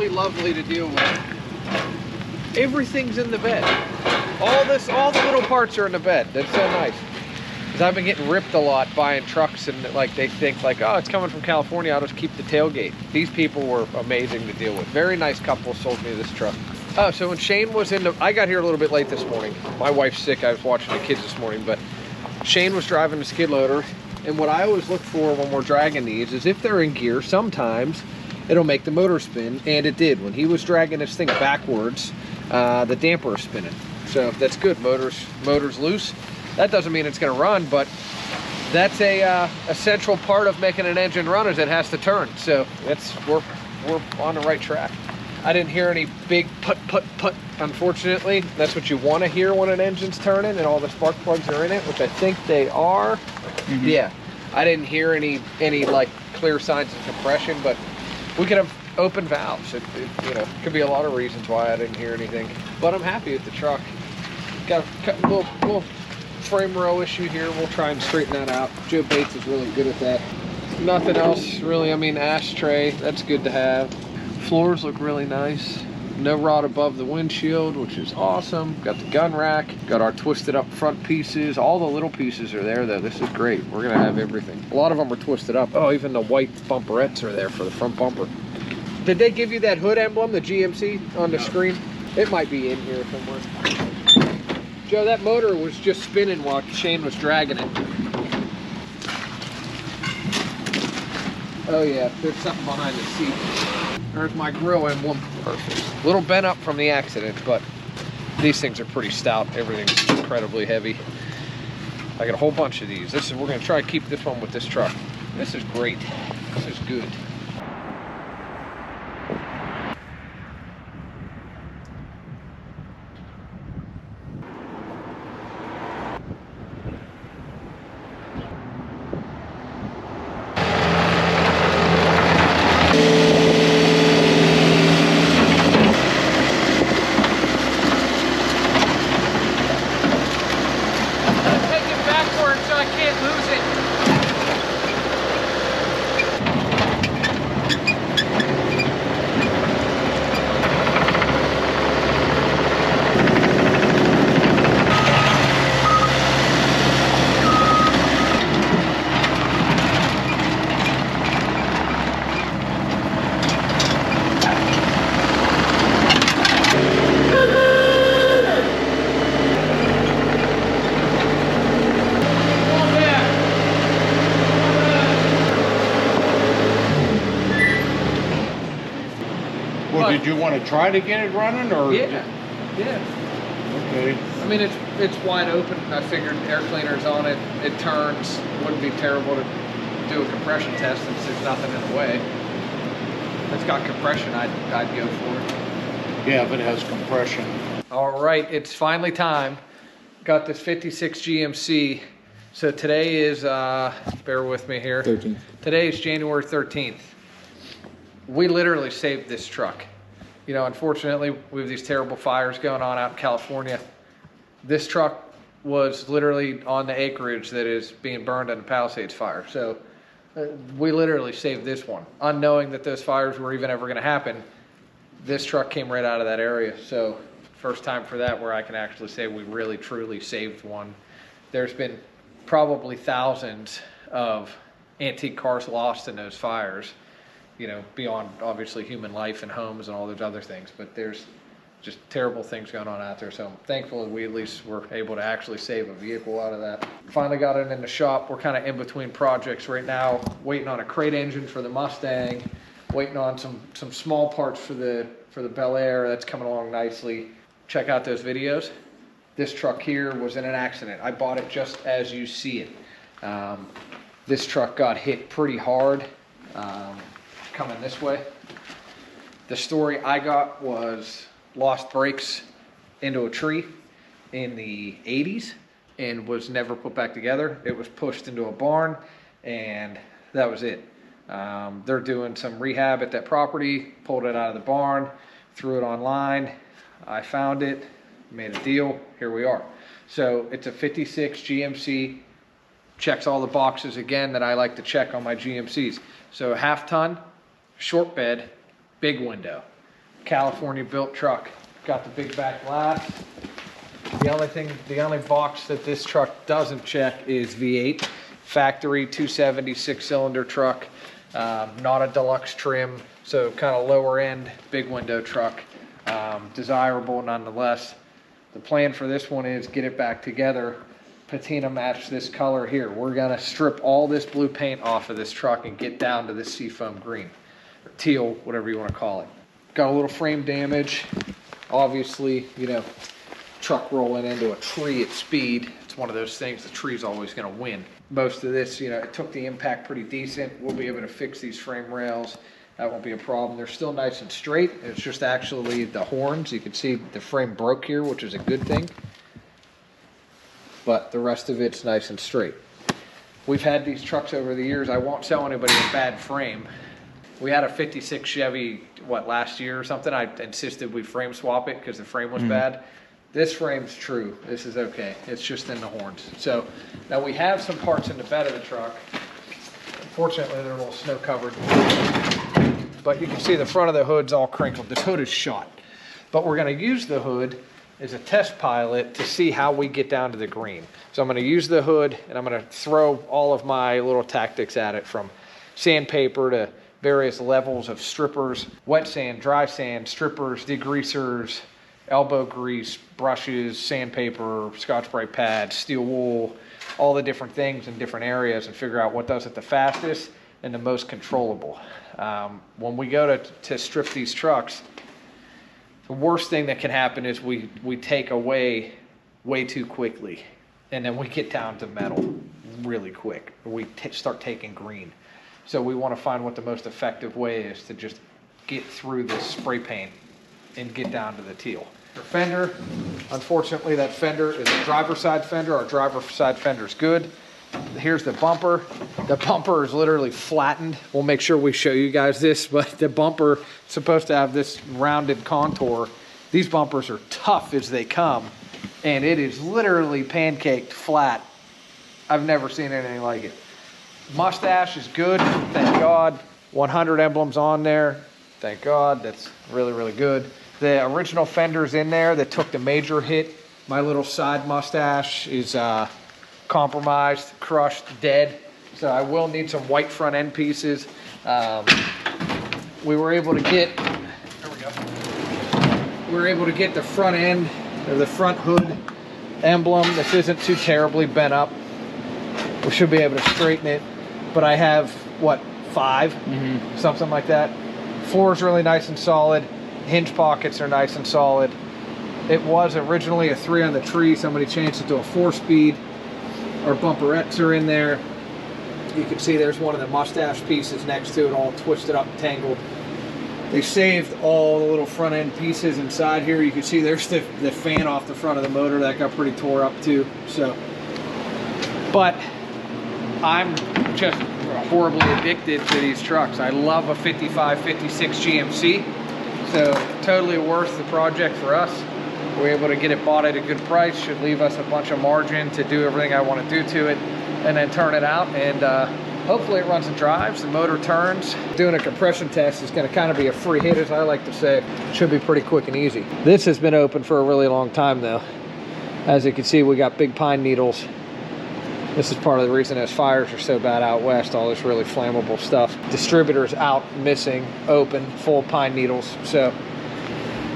Lovely to deal with. Everything's in the bed. All the little parts are in the bed. That's so nice. Because I've been getting ripped a lot buying trucks, and like they think like, oh, it's coming from California, I'll just keep the tailgate. These people were amazing to deal with. Very nice couple sold me this truck. Oh, so when Shane was I got here a little bit late this morning. My wife's sick. I was watching the kids this morning, but Shane was driving the skid loader. And what I always look for when we're dragging these is if they're in gear, sometimes it'll make the motor spin, and it did. When he was dragging this thing backwards, the damper is spinning. So that's good. Motor's loose. That doesn't mean it's going to run, but that's a central part of making an engine run is it has to turn. So we're on the right track. I didn't hear any big put, unfortunately. That's what you want to hear when an engine's turning and all the spark plugs are in it, which I think they are. Mm-hmm. Yeah, I didn't hear any like clear signs of compression, but we could have open valves. It could be a lot of reasons why I didn't hear anything. But I'm happy with the truck. Got a little frame row issue here. We'll try and straighten that out. Joe Bates is really good at that. Nothing else really. I mean, ashtray, that's good to have. Floors look really nice. No rod above the windshield, which is awesome. Got the gun rack. Got our twisted up front pieces. All the little pieces are there though. This is great. We're gonna have everything. A lot of them are twisted up. Oh, even the white bumperettes are there for the front bumper. Did they give you that hood emblem, the GMC, on the screen? It might be in here somewhere. Joe, that motor was just spinning while Shane was dragging it. Oh yeah, there's something behind the seat. There's my grill emblem. Perfect. A little bent up from the accident, but these things are pretty stout. Everything's incredibly heavy. I got a whole bunch of these. We're gonna try to keep this one with this truck. This is great. This is good. Did you want to try to get it running, or? Yeah. Okay. I mean, it's wide open. I figured air cleaner's on it. It turns. Wouldn't be terrible to do a compression test since there's nothing in the way. If it's got compression, I'd go for it. Yeah, if it has compression. All right, it's finally time. Got this 56 GMC. So today is, bear with me here. 13th. Today is January 13th. We literally saved this truck. You know, unfortunately, we have these terrible fires going on out in California. This truck was literally on the acreage that is being burned in the Palisades fire. So we literally saved this one, unknowing that those fires were even ever going to happen. This truck came right out of that area. So first time for that where I can actually say we really truly saved one. There's been probably thousands of antique cars lost in those fires, you know, beyond obviously human life and homes and all those other things, but there's just terrible things going on out there. So thankfully we at least were able to actually save a vehicle out of that. Finally got it in the shop. We're kind of in between projects right now, waiting on a crate engine for the Mustang, waiting on some small parts for the Bel Air. That's coming along nicely. Check out those videos. This truck here was in an accident. I bought it just as you see it. This truck got hit pretty hard coming this way. The story I got was lost brakes into a tree in the 80s and was never put back together. It was pushed into a barn and that was it. They're doing some rehab at that property, pulled it out of the barn, threw it online. I found it, made a deal, here we are. So it's a 56 GMC, checks all the boxes again that I like to check on my GMCs. So half ton, short bed, big window, California built truck, got the big back glass. The only box that this truck doesn't check is V8, factory 270 6-cylinder truck, not a deluxe trim, so kind of lower end, big window truck. Desirable nonetheless. The plan for this one is get it back together, patina match this color here. We're gonna strip all this blue paint off of this truck and get down to this seafoam green, or teal, whatever you want to call it. Got a little frame damage. Obviously, you know, truck rolling into a tree at speed. It's one of those things, the tree's always gonna win. Most of this, you know, it took the impact pretty decent. We'll be able to fix these frame rails. That won't be a problem. They're still nice and straight. It's just actually the horns. You can see the frame broke here, which is a good thing. But the rest of it's nice and straight. We've had these trucks over the years. I won't sell anybody a bad frame. We had a 56 Chevy, last year or something. I insisted we frame swap it because the frame was bad. This frame's true. This is okay. It's just in the horns. So now we have some parts in the bed of the truck. Unfortunately, they're a little snow covered. But you can see the front of the hood's all crinkled. This hood is shot. But we're gonna use the hood as a test pilot to see how we get down to the green. So I'm gonna use the hood and I'm gonna throw all of my little tactics at it, from sandpaper to various levels of strippers, wet sand, dry sand, strippers, degreasers, elbow grease, brushes, sandpaper, Scotch-Brite pads, steel wool, all the different things in different areas, and figure out what does it the fastest and the most controllable. When we go to strip these trucks, the worst thing that can happen is we take away way too quickly, and then we get down to metal really quick. We start taking green. So we want to find what the most effective way is to just get through this spray paint and get down to the teal. The fender, unfortunately that fender is a driver's side fender. Our driver's side fender is good. Here's the bumper. The bumper is literally flattened. We'll make sure we show you guys this, but the bumper is supposed to have this rounded contour. These bumpers are tough as they come, and it is literally pancaked flat. I've never seen anything like it. Mustache is good, thank God. 100 emblems on there, thank God. That's really, really good. The original fender's in there that took the major hit. My little side mustache is compromised, crushed, dead. So I will need some white front end pieces. We were able to get, there we go. We were able to get the front end, or the front hood emblem. This isn't too terribly bent up. We should be able to straighten it. But I have, what, 5? Something like that. Floor is really nice and solid. Hinge pockets are nice and solid. It was originally a 3 on the tree. Somebody changed it to a 4-speed. Our bumperettes are in there. You can see there's one of the mustache pieces next to it, all twisted up and tangled. They saved all the little front end pieces inside here. You can see there's the fan off the front of the motor. That got pretty tore up too. So, but I'm just horribly addicted to these trucks. I love a 55, 56 GMC. So totally worth the project for us. we're able to get it bought at a good price. Should leave us a bunch of margin to do everything I want to do to it, and then turn it out, and hopefully it runs and drives, the motor turns. Doing a compression test is going to kind of be a free hit, as I like to say. Should be pretty quick and easy. This has been open for a really long time though. As you can see, we got big pine needles. This is part of the reason those fires are so bad out west, all this really flammable stuff. Distributors out, missing, open, full of pine needles. So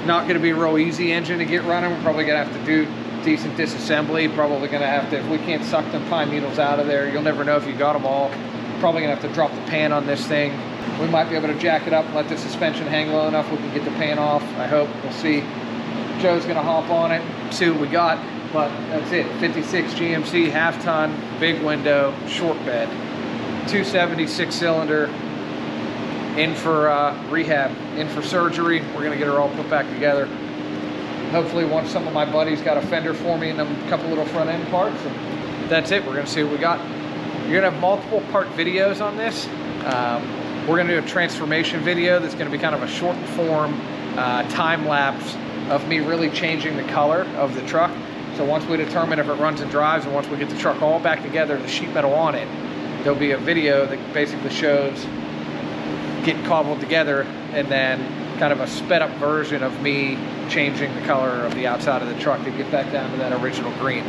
not going to be a real easy engine to get running. We're probably going to have to do decent disassembly. Probably going to have to, if we can't suck them pine needles out of there, you'll never know if you got them all. Probably going to have to drop the pan on this thing. We might be able to jack it up and let the suspension hang low enough we can get the pan off. I hope. We'll see. Joe's going to hop on it, see what we got. But that's it. 56 GMC, half ton, big window, short bed, 276 cylinder, in for rehab, in for surgery. We're gonna get her all put back together. Hopefully once some of my buddies got a fender for me and a couple little front end parts, and that's it. We're gonna see what we got. You're gonna have multiple part videos on this. We're gonna do a transformation video that's gonna be kind of a short form time lapse of me really changing the color of the truck. So once we determine if it runs and drives, and once we get the truck all back together, the sheet metal on it, there'll be a video that basically shows getting cobbled together, and then kind of a sped up version of me changing the color of the outside of the truck to get back down to that original green.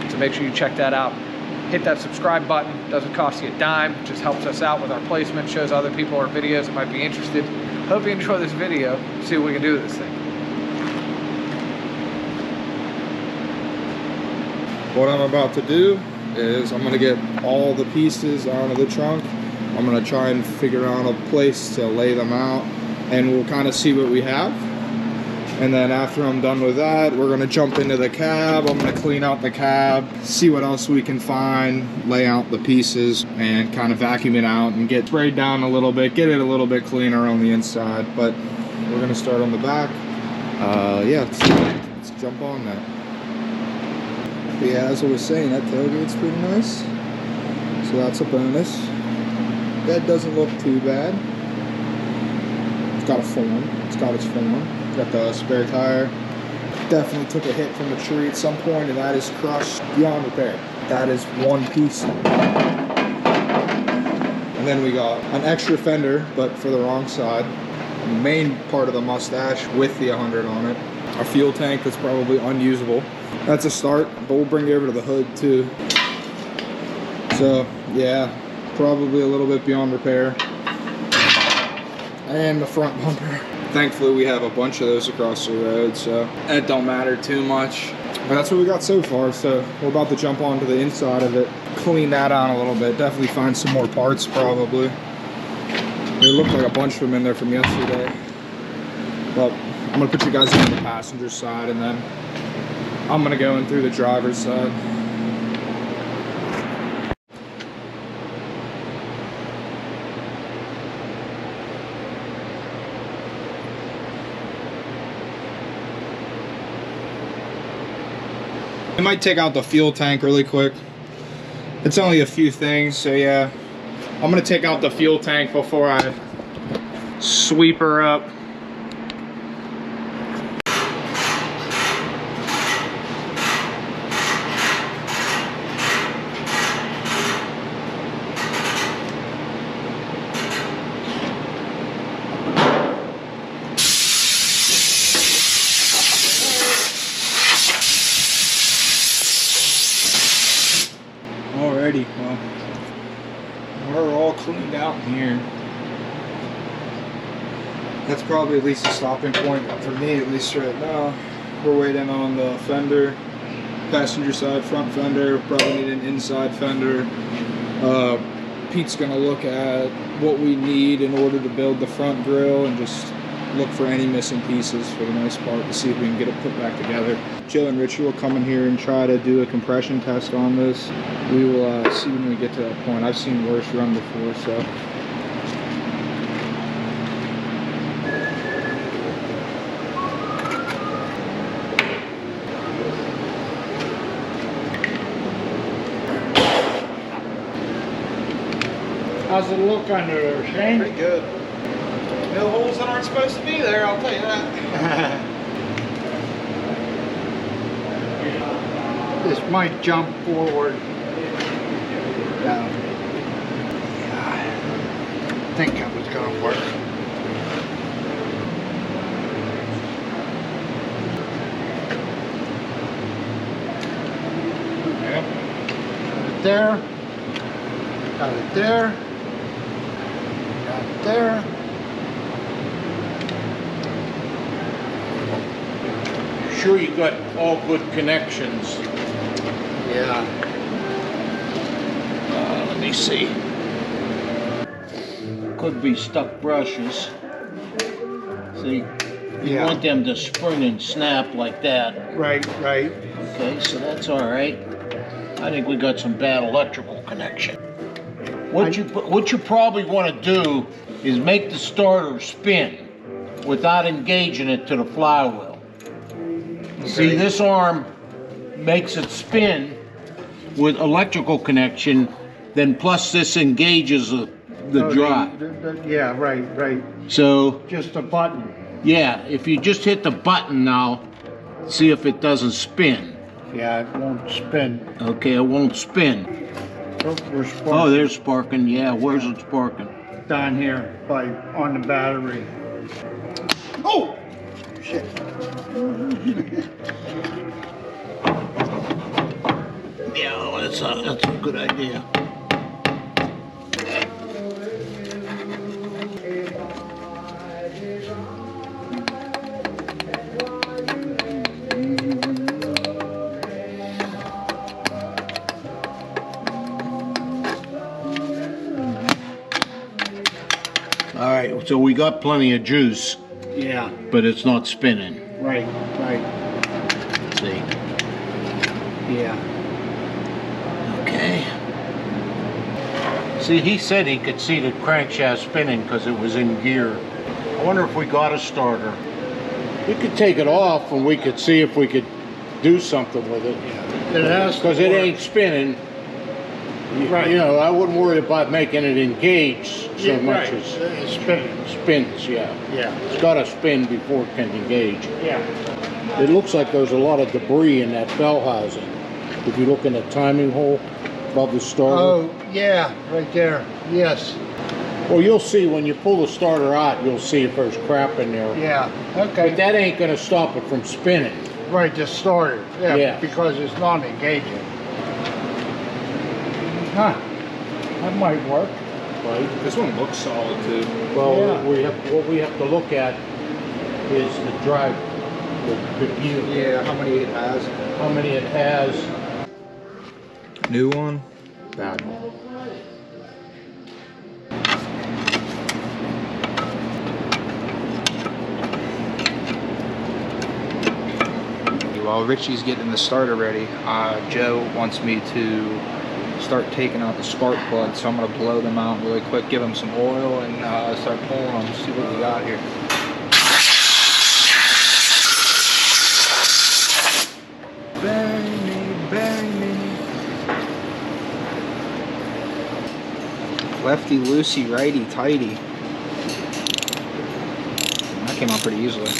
So make sure you check that out. Hit that subscribe button. Doesn't cost you a dime. It just helps us out with our placement, shows other people our videos that might be interested. Hope you enjoy this video. See what we can do with this thing. What I'm about to do is I'm gonna get all the pieces out of the trunk. I'm gonna try and figure out a place to lay them out, and we'll kind of see what we have. And then after I'm done with that, we're gonna jump into the cab. I'm gonna clean out the cab, see what else we can find, lay out the pieces, and kind of vacuum it out and get sprayed down a little bit, get it a little bit cleaner on the inside. But we're gonna start on the back. Yeah, let's jump on that. But yeah, as I was saying, that tailgate's pretty nice, so that's a bonus. Bed doesn't look too bad. It's got a form. It's got its form. Got the spare tire. Definitely took a hit from a tree at some point, and that is crushed beyond repair. That is one piece. And then we got an extra fender, but for the wrong side. The main part of the mustache with the 100 on it. A fuel tank that's probably unusable. That's a start, but we'll bring it over to the hood too. So yeah, probably a little bit beyond repair. And the front bumper. Thankfully we have a bunch of those across the road, so it don't matter too much. But that's what we got so far, so we're about to jump onto the inside of it, clean that out a little bit, definitely find some more parts probably. There looked like a bunch of them in there from yesterday. But I'm gonna put you guys on the passenger side, and then I'm gonna go in through the driver's side. I might take out the fuel tank really quick. It's only a few things, so yeah. I'm gonna take out the fuel tank before I sweep her up. Alrighty, well, we're all cleaned out in here. That's probably at least a stopping point for me, at least right now. We're waiting on the fender, passenger side front fender, probably need an inside fender. Pete's gonna look at what we need in order to build the front grille and just look for any missing pieces for the most part to see if we can get it put back together. Joe and Richie will come in here and try to do a compression test on this. We will see when we get to that point. I've seen worse run before, so. How's it look under there, Shane? Pretty good. No holes that aren't supposed to be there, I'll tell you that. This might jump forward. Down. Yeah. I think that was gonna work. Yep. Got it there. Got it there. Got it there. Sure you got all good connections. Yeah. Let me see. Could be stuck brushes. See, you want them to spring and snap like that. Right, right. Okay, so that's all right. I think we got some bad electrical connection. What you probably want to do is make the starter spin without engaging it to the flywheel. Okay. See, this arm makes it spin with electrical connection, then plus this engages the drive. Yeah, right. So Just a button. yeah, if you just hit the button now, see if it doesn't spin. Yeah, it won't spin. Okay, it won't spin. Oh, we're sparking. Oh, there's sparking. Yeah, where's it sparking? Down here, on the battery. Oh! Shit. Yeah, well, that's a good idea. All right, so we got plenty of juice, Yeah, but it's not spinning. right. See? Yeah. Okay. See, he said he could see the crankshaft spinning because it was in gear. I wonder if we got a starter. We could take it off and we could see if we could do something with it. It has to Because it work. ain't spinning. Right. You know, I wouldn't worry about making it engage so Yeah, much right. as It's spinning. spins, yeah. Yeah. It's got to spin before it can engage. Yeah. It looks like there's a lot of debris in that bell housing. If you look in the timing hole above the starter. Oh, yeah, right there. Yes. Well, you'll see when you pull the starter out, you'll see if there's crap in there. Yeah. But Okay. that ain't gonna stop it from spinning. Right, just started. Yeah, Yeah. because it's not engaging. Huh. That might work. Right? This one looks solid too. Well, Yeah. what we have to look at is the drive, the view. Yeah, how many it has? How many it has. New one, bad one. While Richie's getting the starter ready, Joe wants me to start taking out the spark plugs, so I'm gonna blow them out really quick, give them some oil, and start pulling them, see what we got here. Bury me, bury me. Lefty loosey, righty tighty. That came out pretty easily.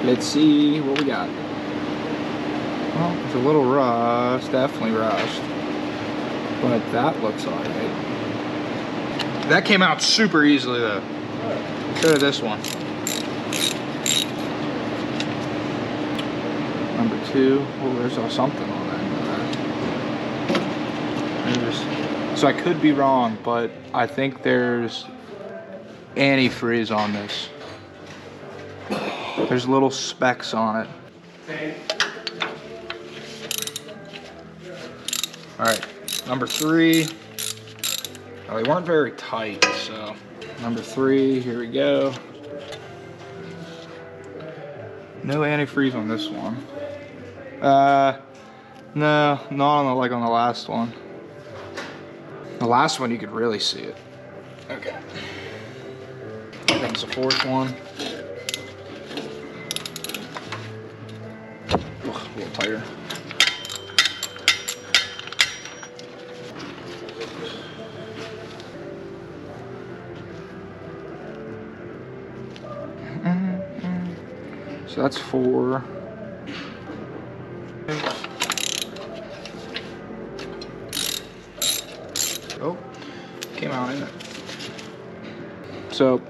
Let's see what we got. Well, it's a little rust, definitely rust. But that looks alright. That came out super easily though. So did this one. Number 2. Oh, there's something on that. So I could be wrong, but I think there's antifreeze on this. There's little specks on it. Alright, number 3. Oh, they weren't very tight, so number 3, here we go. No antifreeze on this one. No, not on the, like on the last one. The last one you could really see it. Okay. Here comes the 4th one. Ugh, a little tighter. So that's 4.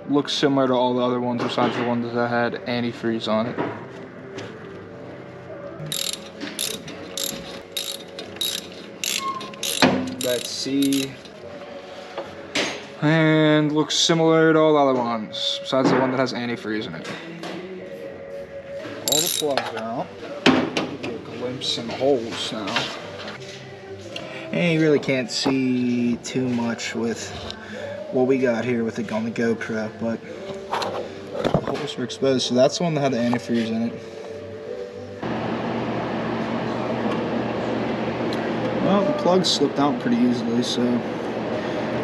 looks similar to all the other ones besides the ones that had antifreeze on it. Let's see. And looks similar to all the other ones besides the one that has antifreeze in it. All the plugs are out. Give you a glimpse in the holes now. And you really can't see too much with what we got here with the on the GoPro, but the holes were exposed. So that's the one that had the antifreeze in it. Well, the plug slipped out pretty easily, so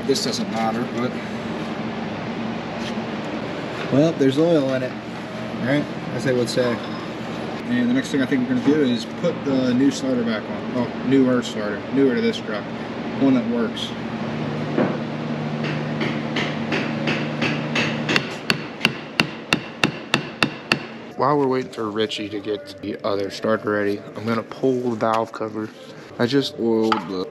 this doesn't matter, but well, there's oil in it, right? As they would say. And the next thing I think we're going to do is put the new starter back on. Oh, newer starter. Newer to this truck. One that works. While we're waiting for Richie to get the other starter ready, I'm going to pull the valve cover. I just oiled the...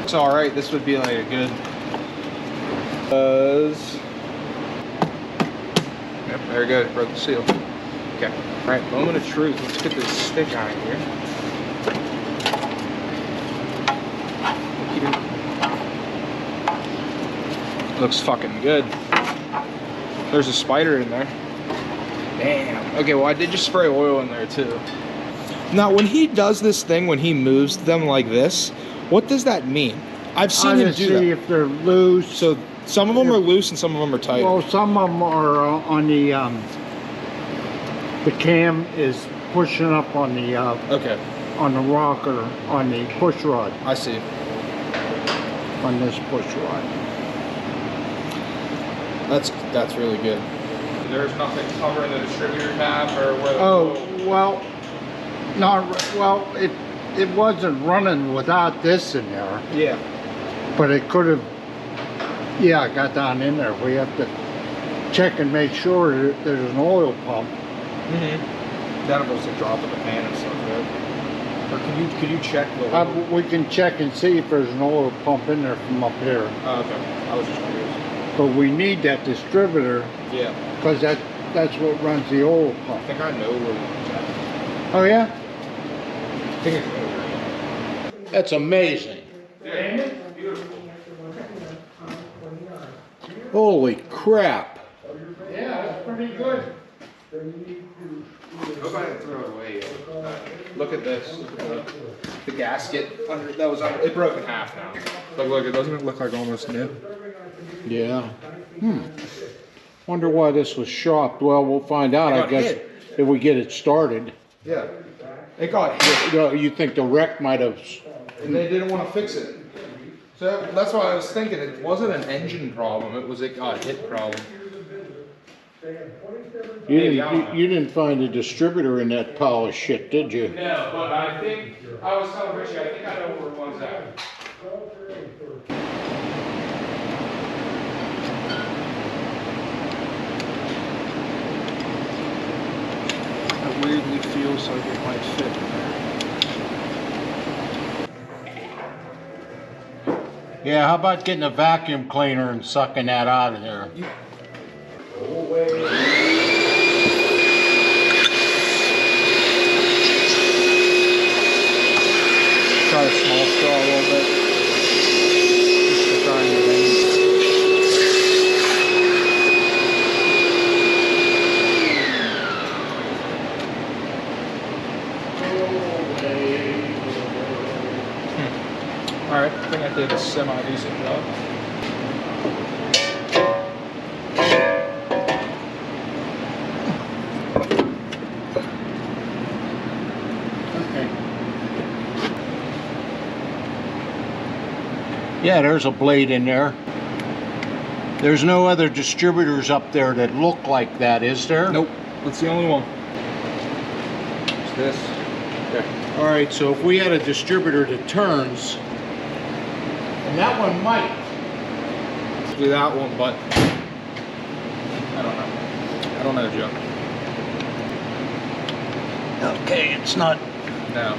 It's all right. This would be like a good. Yep, there we go. Broke the seal. Okay. All right. Moment of truth. Let's get this stick out of here. Looks fucking good. There's a spider in there. Damn. Okay. Well, I did just spray oil in there too. Now, when he does this thing, when he moves them like this. What does that mean? I've seen him do that. See if they're loose. So some of them are loose and some of them are tight. Well, some of them are on the cam is pushing up on the Okay. on the rocker on the push rod. I see. On this push rod. That's really good. There's nothing covering the distributor tab or where. Oh well, it wasn't running without this in there. Yeah. But it could have, yeah, got down in there. We have to check and make sure that there's an oil pump. Mm-hmm. That was a drop in the pan and stuff, right? Or could you check the oil? We can check and see if there's an oil pump in there from up here. Oh, okay. I was just curious. But we need that distributor. Yeah. Because that's what runs the oil pump. I think I know where one's at. Oh yeah? I think it's over here. That's amazing. Yeah. Beautiful. Holy crap. Yeah, that's pretty good. Nobody throw it away yet. Look at this. Look at the gasket under that was under. It broke in half now. Look, it doesn't look like almost new. Yeah. Wonder why this was shocked. Well, we'll find out, I guess, if we get it started. Yeah. It got hit. You think the wreck might have... And they didn't want to fix it. So that's why I was thinking it wasn't an engine problem, it was a got hit problem. You didn't find a distributor in that pile of shit, did you? No, but I think, I was telling Richie, I think I know where one's at. It weirdly feels like it might fit in there. Yeah, how about getting a vacuum cleaner and sucking that out of there? Try a small straw a little bit. Just to try and get in. Alright, I think I did a semi-decent job. Yeah, there's a blade in there. There's no other distributors up there that look like that, is there? Nope, that's the only one. It's this. Okay. All right, so if we had a distributor that turns, and that one might. Do that one, but I don't know. I don't know, Joe. Okay, it's not. No.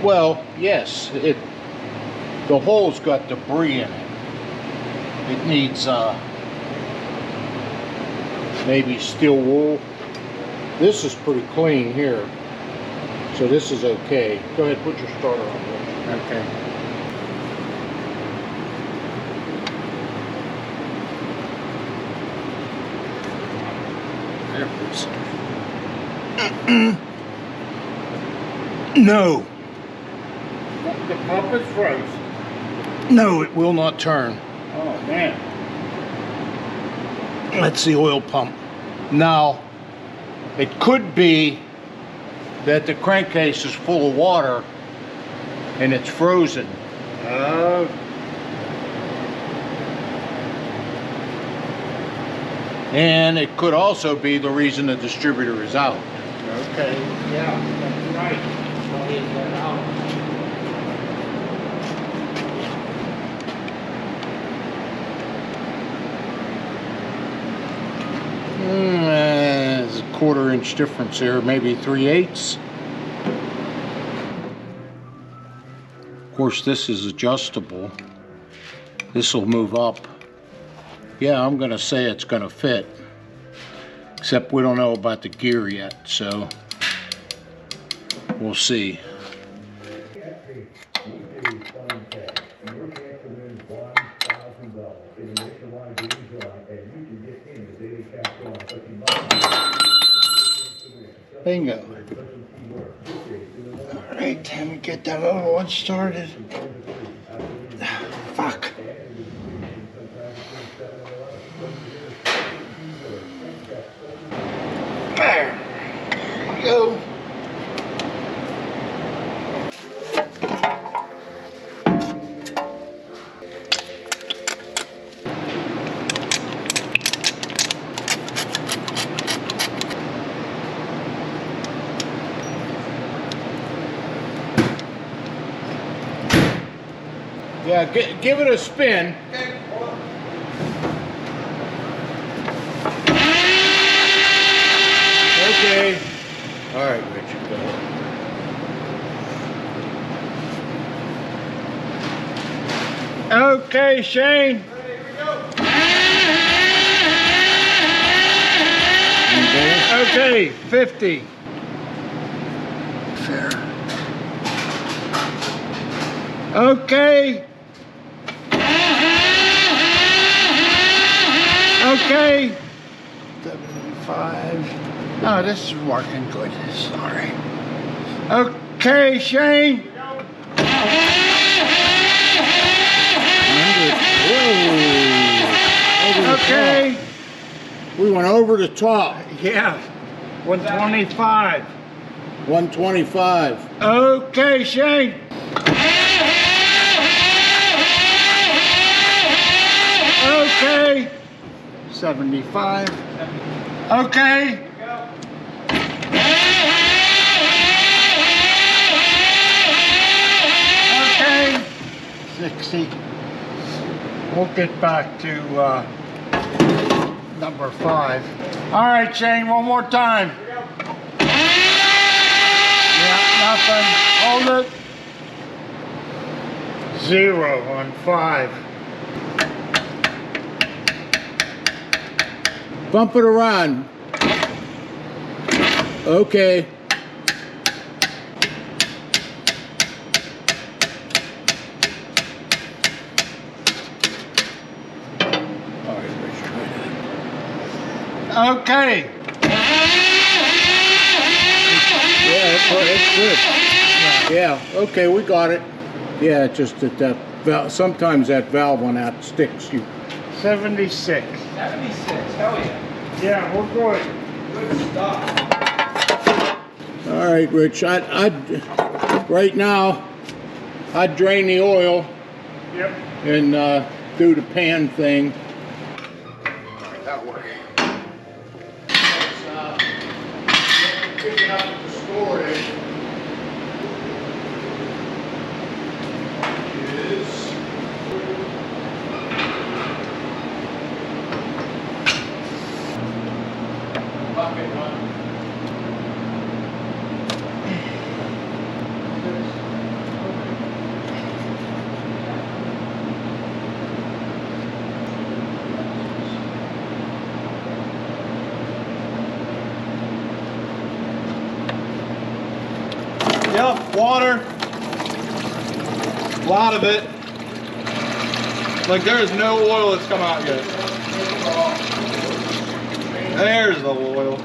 Well, yes, the hole's got debris in it. It needs maybe steel wool. This is pretty clean here, so this is okay. Go ahead, put your starter on there. Okay. No, The pump is froze. no, it will not turn. Oh, man. That's the oil pump. Now, it could be that the crankcase is full of water and it's frozen. Oh. And it could also be the reason the distributor is out. Okay. Yeah, that's right. I'll get that out. There's a 1/4 inch difference there, maybe 3/8. Of course, this is adjustable. This will move up. Yeah, I'm gonna say it's gonna fit. Except we don't know about the gear yet, so we'll see. Bingo. All right, time to get that other one started. Fuck. There we go. Yeah, give it a spin. Okay. All right, Richard, go. Okay, Shane. Okay, 50. Fair. Okay. Okay. 75. Oh, this is working good. Sorry. Okay, Shane. 100. Okay. We went over the top. Yeah. 125. 125. Okay, Shane. Okay. 75. Okay. Okay. 60. We'll get back to number 5. All right, Shane, one more time. Yeah, nothing. Hold it. 0 on 5. Bump it around. Okay. All right, Richard. Okay. Yeah, it's good. Yeah, okay, we got it. Yeah, it's just that valve, sometimes that valve on that sticks you. 76. 76, hell yeah. Yeah, we're good. Good stuff. All right, Rich, right now, I'd drain the oil Yep. and do the pan thing. That way. Pick it up at the storage. Yep, water. A lot of it. Like there's no oil that's come out yet. There's the oil.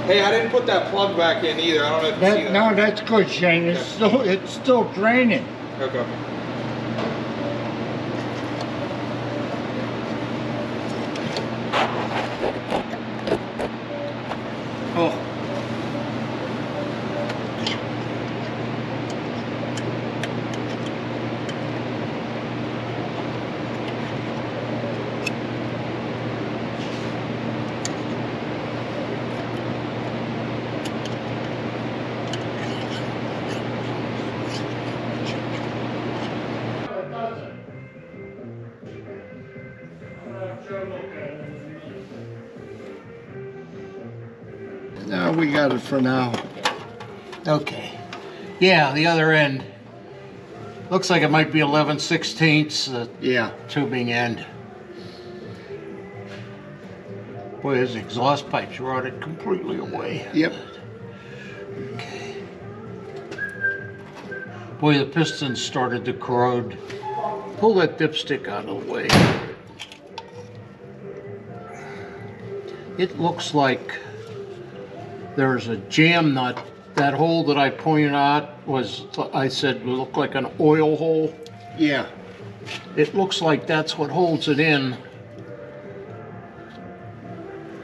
Hey, I didn't put that plug back in either. I don't know if you see that. No, that's good, Shane. It's still draining. Okay. Oh. No, we got it for now. Okay. Yeah, the other end. Looks like it might be 11/16 the Yeah. tubing end. Boy, his exhaust pipes rotted completely away. Yep. Okay. Boy, the pistons started to corrode. Pull that dipstick out of the way. It looks like there's a jam nut. That hole that I pointed out was, I said, looked like an oil hole. Yeah. It looks like that's what holds it in,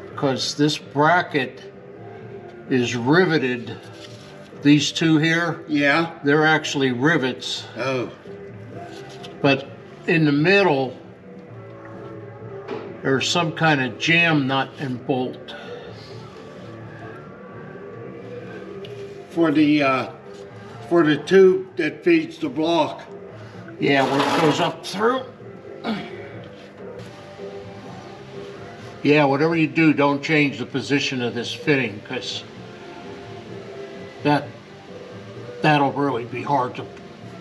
because this bracket is riveted. These two here, Yeah. they're actually rivets, Oh. but in the middle there's some kind of jam nut and bolt. For the tube that feeds the block. Yeah, where it goes up through. Yeah, whatever you do, don't change the position of this fitting, because that'll really be hard to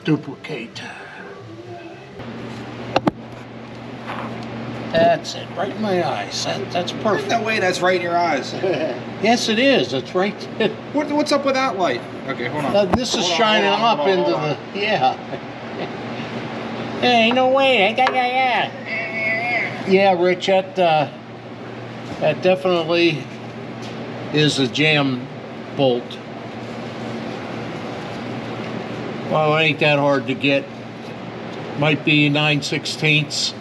duplicate. That's it, right in my eyes. That's perfect. No way, that's right in your eyes. Yes, it is. It's right. What's up with that light? Okay, hold on. This is shining up into the. Yeah. Hey, no way. Yeah, Rich, that definitely is a jam bolt. Well, it ain't that hard to get. Might be 9/16.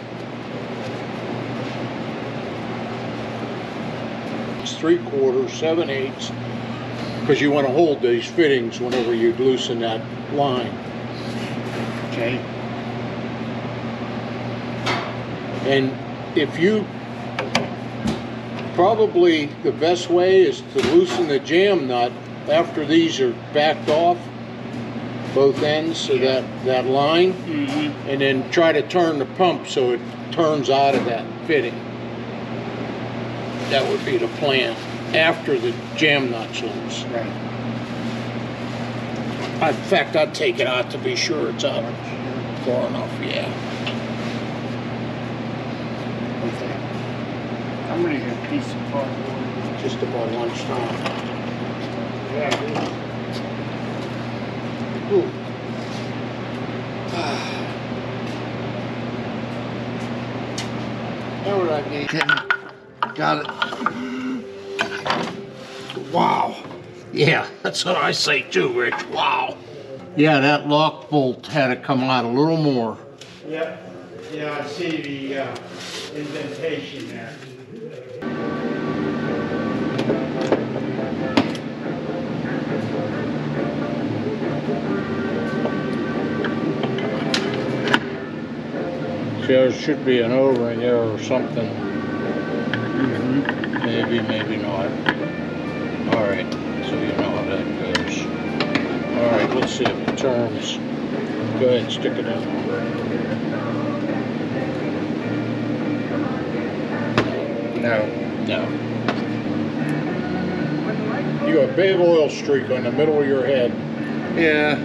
3/4, 7/8, because you want to hold these fittings whenever you loosen that line. Okay. And if you, probably the best way is to loosen the jam nut after these are backed off, both ends, so that line, and then try to turn the pump so it turns out of that fitting. That would be the plan after the jam nut's loose. Right. In fact, I'd take it out to be sure it's out far enough, yeah. Okay. I'm gonna get a piece of cardboard. Just about lunchtime. Yeah. Ooh. How would I be? Okay. Got it. Wow. Yeah, that's what I say too, Rich. Wow. Yeah, that lock bolt had to come out a little more. Yep. Yeah, I see the indentation there. See, there should be an O-ring there or something. Maybe, maybe not. All right, so you know how that goes. All right, let's see if it turns. Go ahead, stick it in. No. You got a big oil streak on the middle of your head. Yeah.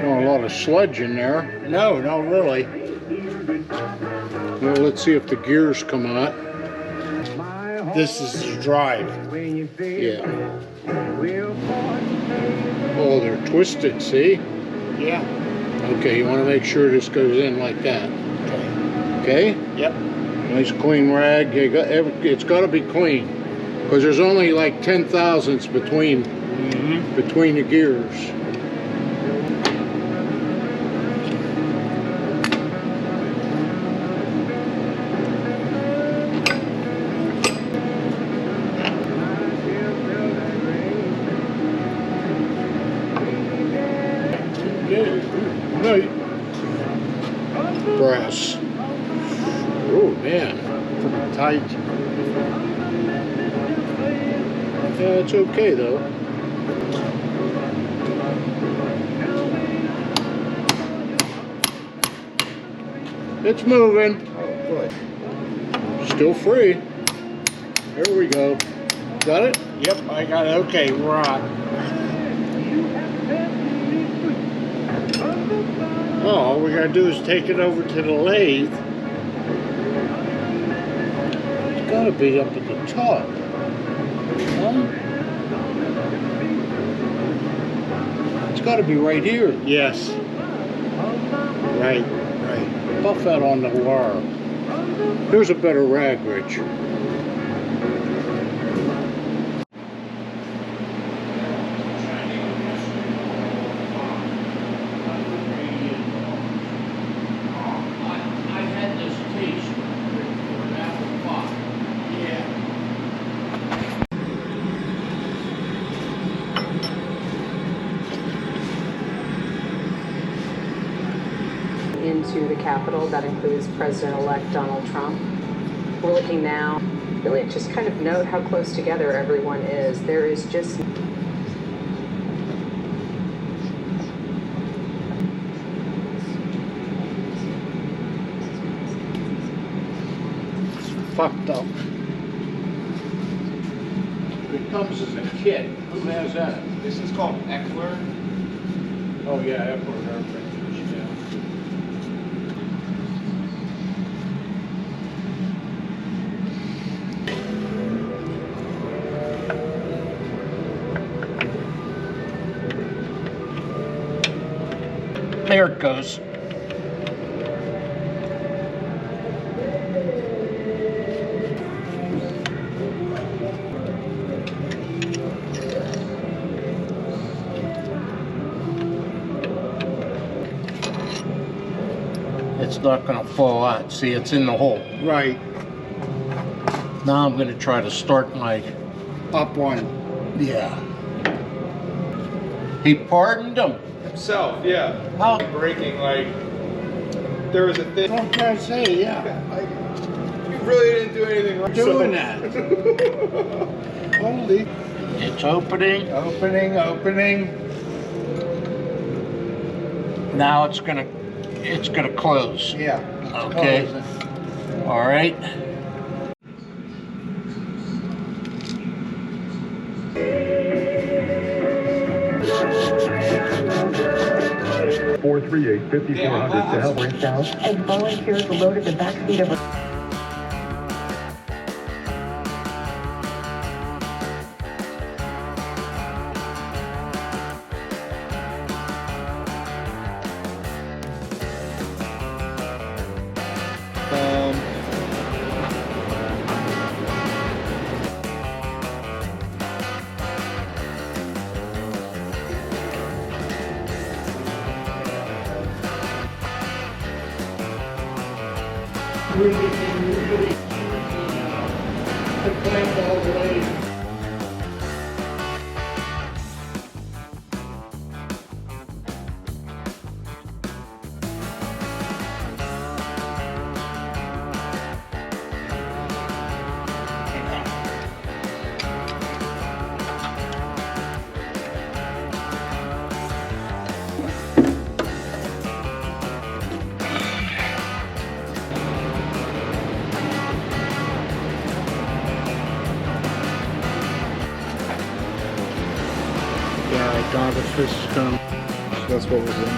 Oh, a lot of sludge in there. No, not really. Well, let's see if the gears come out. This is the drive. Yeah. Oh, they're twisted, see? Yeah. Okay, you want to make sure this goes in like that. Okay? Yep. Nice clean rag. It's got to be clean, because there's only like 10 thousandths between the gears. Brass. Oh man, pretty tight. Yeah, it's okay though. It's moving. Oh, good. Still free. There we go. Got it? Yep, I got it. Okay, we're on. Oh, all we gotta do is take it over to the lathe. It's gotta be up at the top. Huh? It's gotta be right here. Yes. Right. Buff that on the wire. Here's a better rag, Rich. Into the Capitol. That includes President-elect Donald Trump. We're looking now, really just kind of note how close together everyone is. There is just... Fucked up. It comes as a kit. Who has that? This is called Eckler. Oh yeah, Eckler air printers. Yeah. There it goes. It's not going to fall out. See, it's in the hole. Right. Now I'm going to try to start my... Up one. Yeah. He pardoned him. Himself, yeah. How? Breaking, like, there was a thing. I'm trying to say, yeah. You really didn't do anything wrong. Doing that. Holy. It's opening. Opening. Now it's gonna close. Yeah. Okay. All right. $438-5400 to help bring down. And volunteers loaded the backseat of a... Yeah, I got it. This is gonna. That's what we're doing. Oh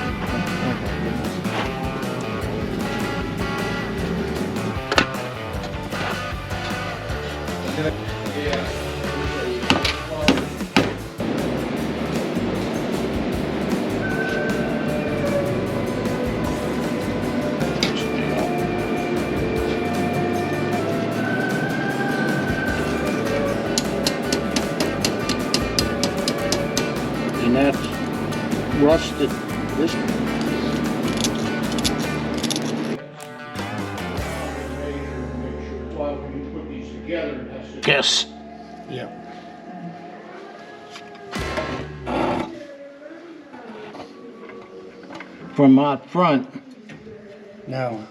my And that's rusted. This. Yes. Yeah. From out front. No.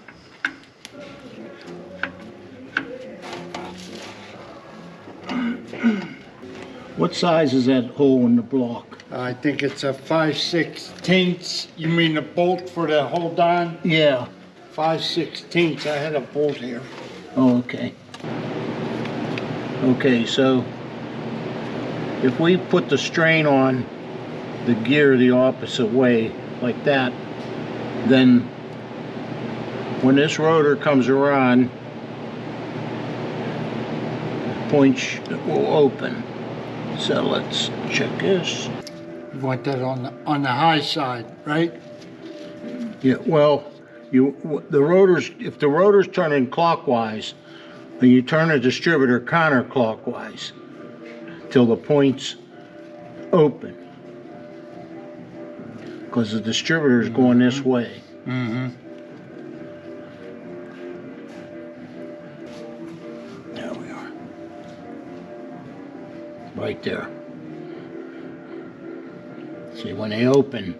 What size is that hole in the block? I think it's a 5/16. You mean the bolt for the hold on? Yeah. 5/16. I had a bolt here. Oh, okay. Okay, so if we put the strain on the gear the opposite way, like that, then when this rotor comes around, points will open. So let's check this. You want that on the high side, right? Yeah, well, the rotors, if the rotor's turning clockwise, then you turn the distributor counterclockwise till the points open. Because the distributor is going this way. Mm-hmm. There we are. Right there. See, when they open,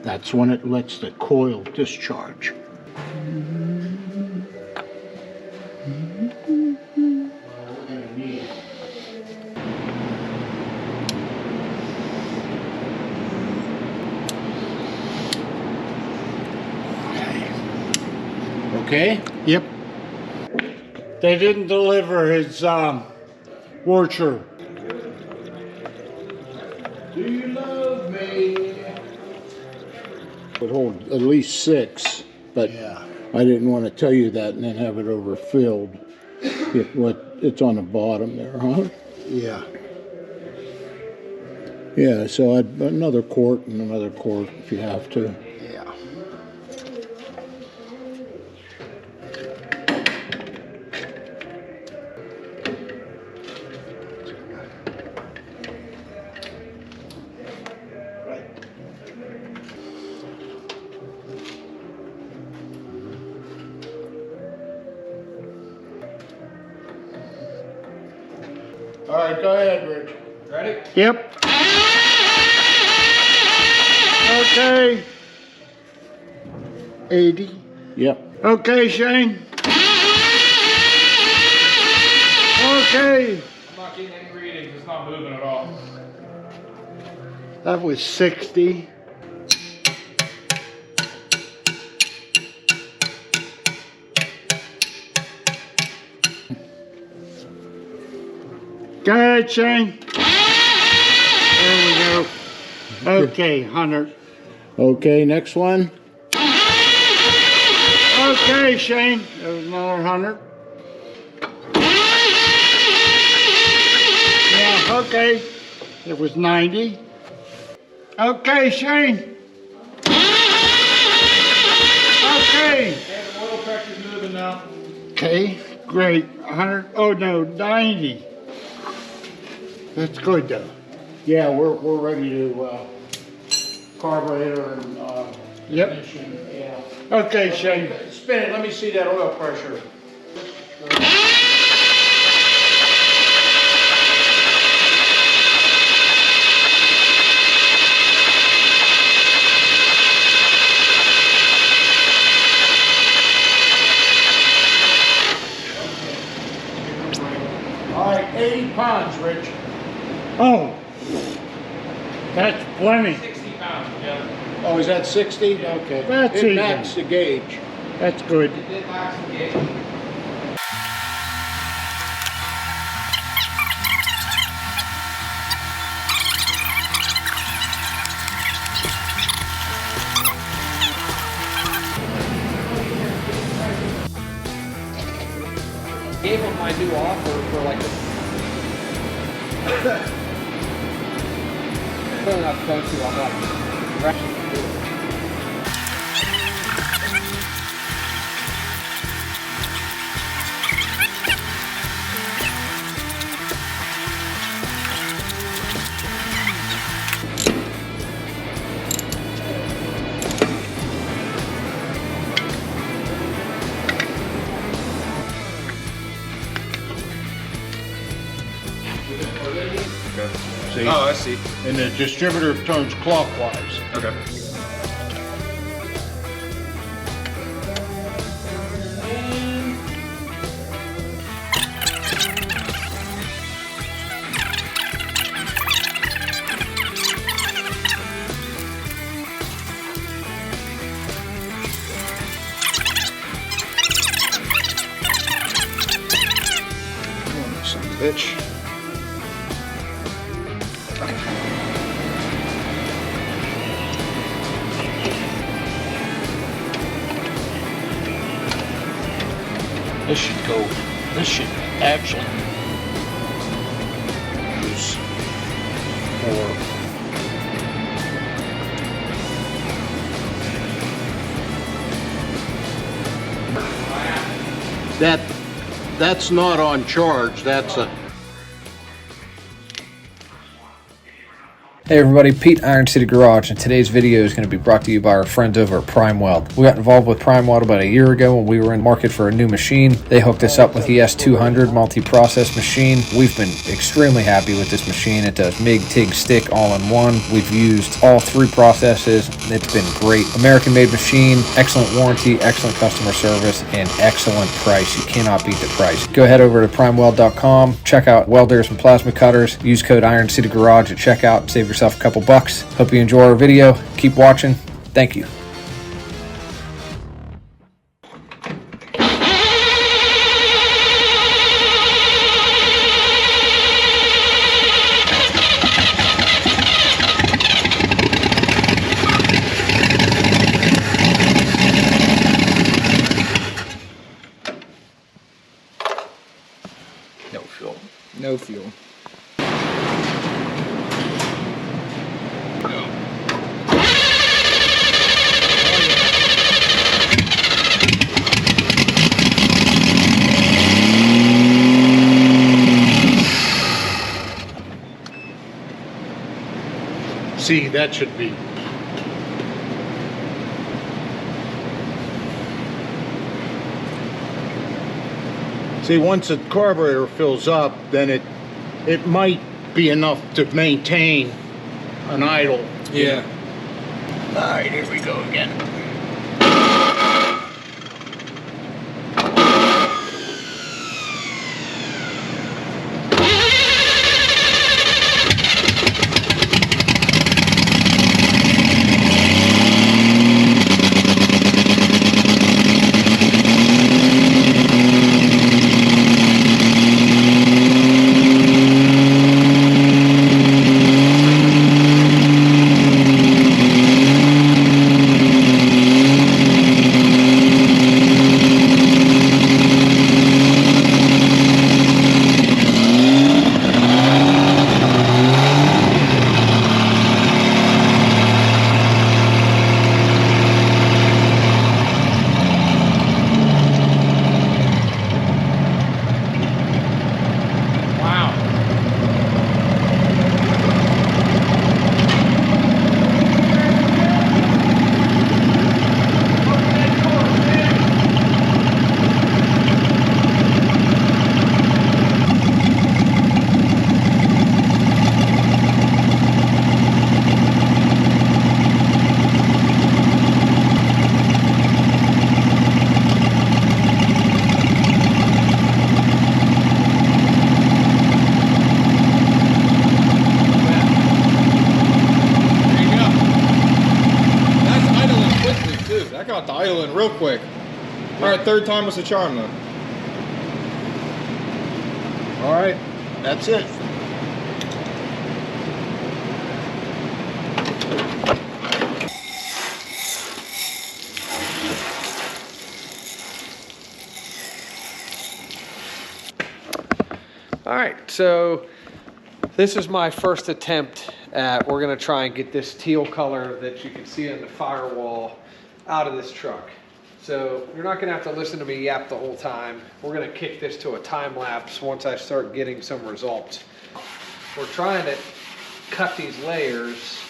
that's when it lets the coil discharge. Okay? Yep. They didn't deliver his washer. Do you love me? Would hold at least 6, but Yeah. I didn't want to tell you that and then have it overfilled. It's on the bottom there, huh? Yeah. Yeah, so another quart and another quart if you have to. Yeah. All right, go ahead, Rich. Ready? Yep. Okay. 80. Yep. Okay, Shane. Okay. I'm not getting any readings. It's not moving at all. That was 60. Go ahead, Shane. There we go. Okay, 100. Okay, next one. Okay, Shane. There was another 100. Yeah, okay. It was 90. Okay, Shane. Okay. And the oil pressure's moving now. Okay, great. 100. Oh no, 90. That's good though. Yeah, we're ready to carburetor and Yep. ignition. Yeah. Okay, Shane. Spin it. Let me see that oil pressure. All right, 80 pounds, Rich. Oh, that's plenty. 60 pounds together. Oh, is that 60? Okay. That's it even. matched the gauge. That's good. It did max the gauge. go-to offer for like really not go-to, I'm like See? Oh, I see. And the distributor turns clockwise. Okay. Son of a bitch. This should go, this should actually use more. That's not on charge, that's a Hey everybody, Pete, Iron City Garage, and today's video is going to be brought to you by our friends over at Prime Weld. We got involved with Prime Weld about a year ago when we were in the market for a new machine. They hooked us up with the S200 multi-process machine. We've been extremely happy with this machine. It does MIG, TIG, stick all in one. We've used all three processes. It's been great. American-made machine, excellent warranty, excellent customer service, and excellent price. You cannot beat the price. Go ahead over to primeweld.com, check out welders and plasma cutters, use code Iron City Garage at checkout, save yourself a couple bucks. Hope you enjoy our video. Keep watching. Thank you. no fuel. No fuel. See, that should be. See, once the carburetor fills up, then it might be enough to maintain an idle. Yeah. All right, here we go again. Got the idling real quick. All right, third time was the charm though. All right, that's it. All right, so this is my first attempt at, we're gonna try and get this teal color that you can see on the firewall out of this truck. So you're not gonna have to listen to me yap the whole time. We're gonna kick this to a time lapse once I start getting some results. We're trying to cut these layers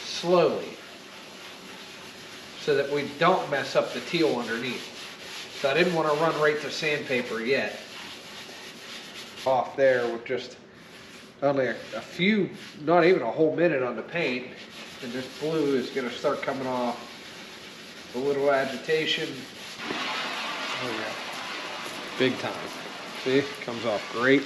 slowly so that we don't mess up the teal underneath. So I didn't want to run right to sandpaper yet. Off there with just only a few, not even a whole minute on the paint, and this blue is going to start coming off. A little agitation. Oh yeah, big time. See, comes off great.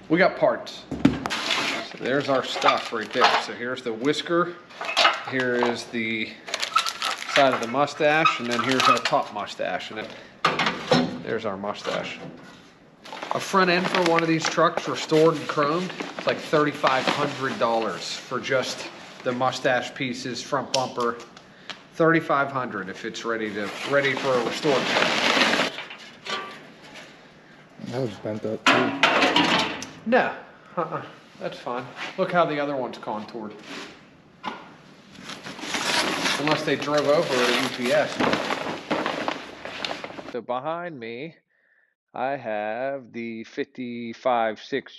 We got parts. So there's our stuff right there. So here's the whisker. Here is the side of the mustache, and then here's our top mustache. And then there's our mustache. A front end for one of these trucks restored and chromed, it's like $3,500 for just the mustache pieces, front bumper. $3,500 if it's ready for a restored truck. That was bent up too. No, that's fine. Look how the other one's contoured. Unless they drove over a UPS. So behind me, I have the 55.6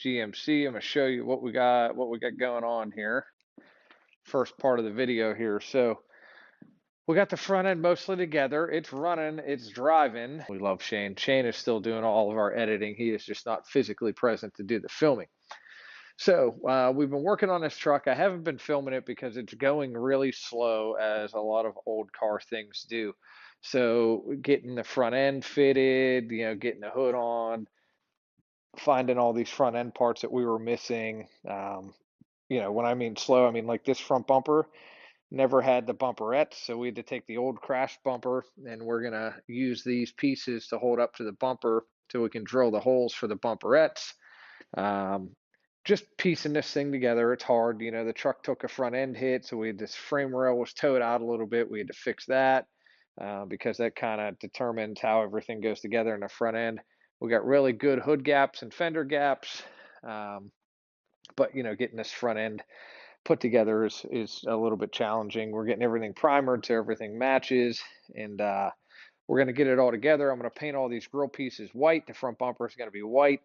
GMC. I'm gonna show you what we got going on here. First part of the video here. So we got the front end mostly together. It's running, it's driving. We love Shane. Shane is still doing all of our editing. He is just not physically present to do the filming. So we've been working on this truck. I haven't been filming it because it's going really slow, as a lot of old car things do. So getting the front end fitted, getting the hood on, finding all these front end parts that we were missing. When I mean slow, I mean like this front bumper never had the bumperettes, so we had to take the old crash bumper, and we're gonna use these pieces to hold up to the bumper so we can drill the holes for the bumperettes. Just piecing this thing together, it's hard. The truck took a front end hit, so this frame rail was towed out a little bit. We had to fix that because that kind of determines how everything goes together in the front end. We got really good hood gaps and fender gaps, but getting this front end put together is a little bit challenging. We're getting everything primered so everything matches, and we're going to get it all together. I'm going to paint all these grill pieces white. The front bumper is going to be white.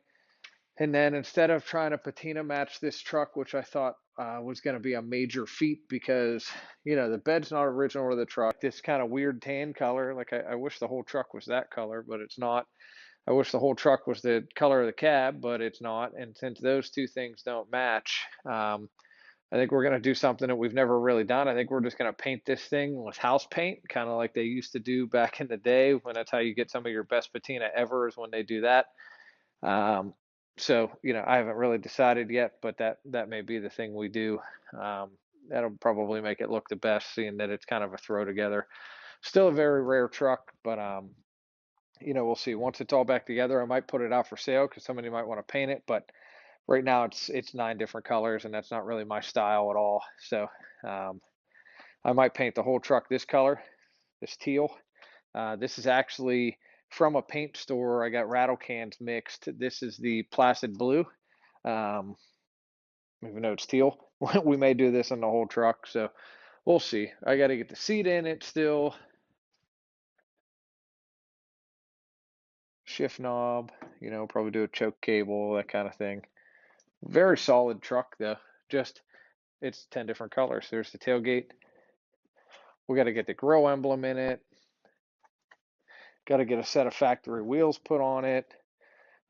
And then instead of trying to patina match this truck, which I thought was going to be a major feat because, the bed's not original to the truck. This kind of weird tan color, like I wish the whole truck was that color, but it's not. I wish the whole truck was the color of the cab, but it's not. And since those two things don't match, I think we're going to do something that we've never really done. I think we're just going to paint this thing with house paint, kind of like they used to do back in the day, when that's how you get some of your best patina ever, is when they do that. So, I haven't really decided yet, but that may be the thing we do. That'll probably make it look the best, seeing that it's kind of a throw together. Still a very rare truck, but we'll see. Once it's all back together, I might put it out for sale because somebody might want to paint it, but right now it's 9 different colors, and that's not really my style at all. So I might paint the whole truck this color, this teal. This is actually from a paint store. I got rattle cans mixed. This is the Placid Blue. Even though it's teal, we may do this on the whole truck. So we'll see. I got to get the seat in it still. Shift knob, probably do a choke cable, that kind of thing. Very solid truck though. Just it's 10 different colors. There's the tailgate. We got to get the grill emblem in it. Got to get a set of factory wheels put on it.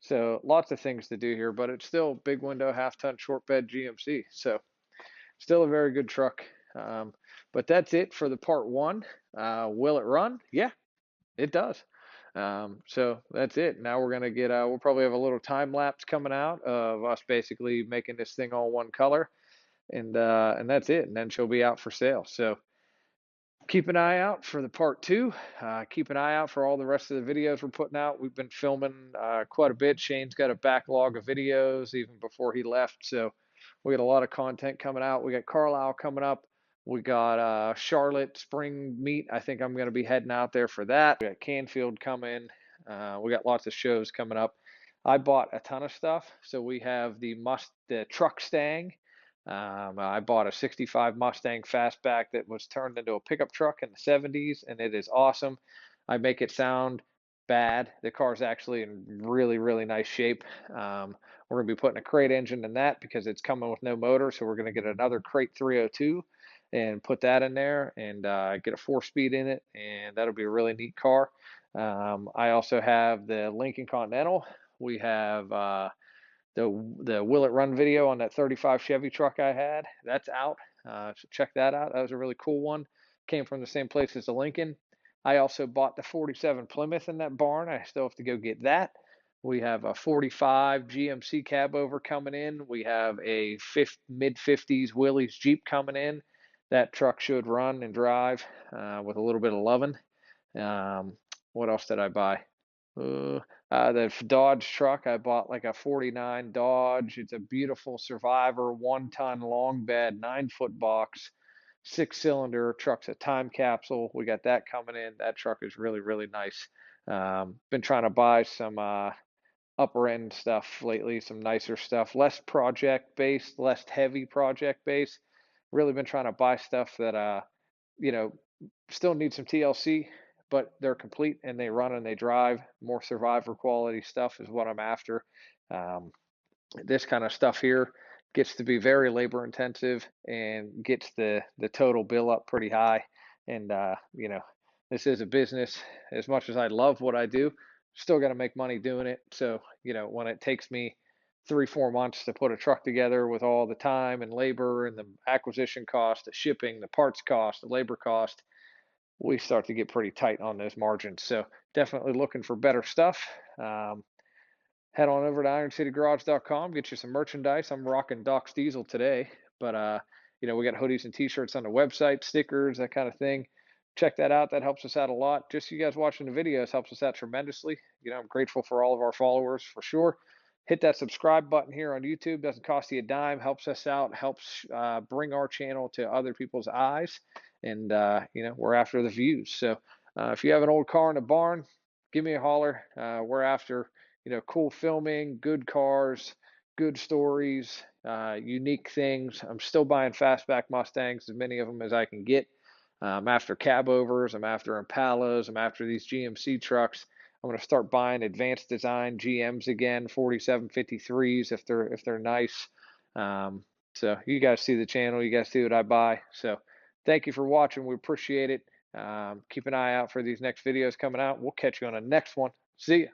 So lots of things to do here, but it's still big window, half-ton short bed GMC. So still a very good truck. But that's it for the part 1. Will it run? Yeah, it does. So that's it. Now we're gonna get we'll probably have a little time lapse coming out of us basically making this thing all one color, and that's it. And then she'll be out for sale. So keep an eye out for the part 2. Keep an eye out for all the rest of the videos we're putting out. We've been filming quite a bit. Shane's got a backlog of videos even before he left, so we got a lot of content coming out. We got Carlisle coming up. We got Charlotte spring meet. I think I'm going to be heading out there for that. We got Canfield coming. We got lots of shows coming up. I bought a ton of stuff. So we have the truck Stang. I bought a 65 Mustang Fastback that was turned into a pickup truck in the 70s, and it is awesome. I make it sound bad. The car's actually in really, really nice shape. We're going to be putting a crate engine in that because it's coming with no motor, so we're going to get another crate 302 and put that in there and get a 4-speed in it, and that'll be a really neat car. I also have the Lincoln Continental. We have the Will It Run video on that 35 Chevy truck I had. That's out. So check that out. That was a really cool one. Came from the same place as the Lincoln. I also bought the 47 Plymouth in that barn. I still have to go get that. We have a 45 GMC cab over coming in. We have a mid-50s Willys Jeep coming in. That truck should run and drive with a little bit of loving. What else did I buy? The Dodge truck, I bought like a 49 Dodge. It's a beautiful Survivor, 1-ton long bed, 9-foot box, 6-cylinder. Truck's a time capsule. We got that coming in. That truck is really, really nice. Been trying to buy some upper end stuff lately, some nicer stuff, less project based, less heavy project based. Really been trying to buy stuff that still need some TLC, but they're complete and they run and they drive. More Survivor quality stuff is what I'm after. This kind of stuff here gets to be very labor intensive and gets the total bill up pretty high. And this is a business. As much as I love what I do, still got to make money doing it. So when it takes me 3-4 months to put a truck together with all the time and labor and the acquisition cost, the shipping, the parts cost, the labor cost, we start to get pretty tight on those margins. So definitely looking for better stuff. Head on over to ironcitygarage.com, get you some merchandise. I'm rocking Doc's Diesel today, but we got hoodies and t-shirts on the website, stickers, that kind of thing. Check that out. That helps us out a lot. Just you guys watching the videos helps us out tremendously. I'm grateful for all of our followers for sure. Hit that subscribe button here on YouTube. Doesn't cost you a dime. Helps us out. Helps bring our channel to other people's eyes. And, we're after the views. So if you have an old car in the barn, give me a holler. We're after, cool filming, good cars, good stories, unique things. I'm still buying fastback Mustangs, as many of them as I can get. I'm after cab overs. I'm after Impalas. I'm after these GMC trucks. I'm going to start buying advanced design GMs again, 4753s if they're nice. So you guys see the channel. You guys see what I buy. So thank you for watching. We appreciate it. Keep an eye out for these next videos coming out. We'll catch you on the next one. See ya.